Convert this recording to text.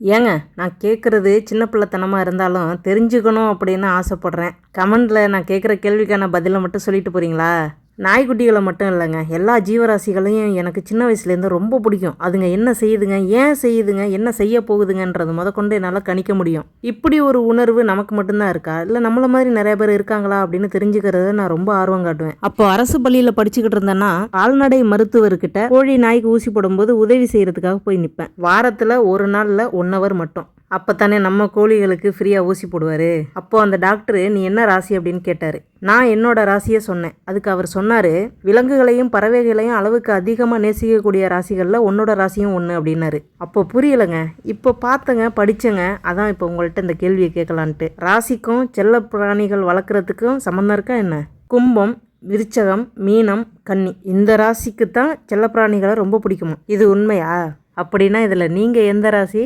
ஏங்க நான் கேட்குறது சின்ன பிள்ளைத்தனமாக இருந்தாலும் தெரிஞ்சுக்கணும் அப்படின்னு ஆசைப்பட்றேன். கமெண்டில் நான் கேட்குற கேள்விக்கான பதிலை மட்டும் சொல்லிட்டு போகிறீங்களா? நாய்க்குட்டிகளை மட்டும் இல்லைங்க, எல்லா ஜீவராசிகளையும் எனக்கு சின்ன வயசுலேருந்து ரொம்ப பிடிக்கும். அதுங்க என்ன செய்யுதுங்க, ஏன் செய்யுதுங்க, என்ன செய்ய போகுதுங்கன்றது முதற்கொண்டு என்னால் கணிக்க முடியும். இப்படி ஒரு உணர்வு நமக்கு மட்டும்தான் இருக்கா, இல்லை நம்மளை மாதிரி நிறைய பேர் இருக்காங்களா அப்படின்னு தெரிஞ்சுக்கிறத நான் ரொம்ப ஆர்வம் காட்டுவேன். அப்போ அரசு பள்ளியில் படிச்சுக்கிட்டு இருந்தேன்னா கால்நடை மருத்துவர்கிட்ட கோழி நாய்க்கு ஊசி போடும்போது உதவி செய்யறதுக்காக போய் நிற்பேன். வாரத்தில் ஒரு நாளில் 1 hour மட்டும். அப்போ தானே நம்ம கோழிகளுக்கு ஃப்ரீயாக ஊசி போடுவார். அப்போது அந்த டாக்டரு நீ என்ன ராசி அப்படின்னு கேட்டார். நான் என்னோட ராசியை சொன்னேன். அதுக்கு அவர் சொன்னார், விலங்குகளையும் பறவைகளையும் அளவுக்கு அதிகமாக நேசிக்கக்கூடிய ராசிகளில் உன்னோட ராசியும் ஒன்று அப்படின்னாரு. அப்போ புரியலைங்க. இப்போ பார்த்தங்க, படித்தங்க, அதான் இப்போ உங்கள்கிட்ட இந்த கேள்வியை கேட்கலான்ட்டு. ராசிக்கும் செல்ல பிராணிகள் வளர்க்குறதுக்கும் சம்மந்தம் இருக்கா என்ன? கும்பம், விருச்சகம், மீனம், கன்னி இந்த ராசிக்கு தான் செல்லப்பிராணிகளை ரொம்ப பிடிக்குமா? இது உண்மையா? அப்படின்னா இதில் நீங்கள் எந்த ராசி?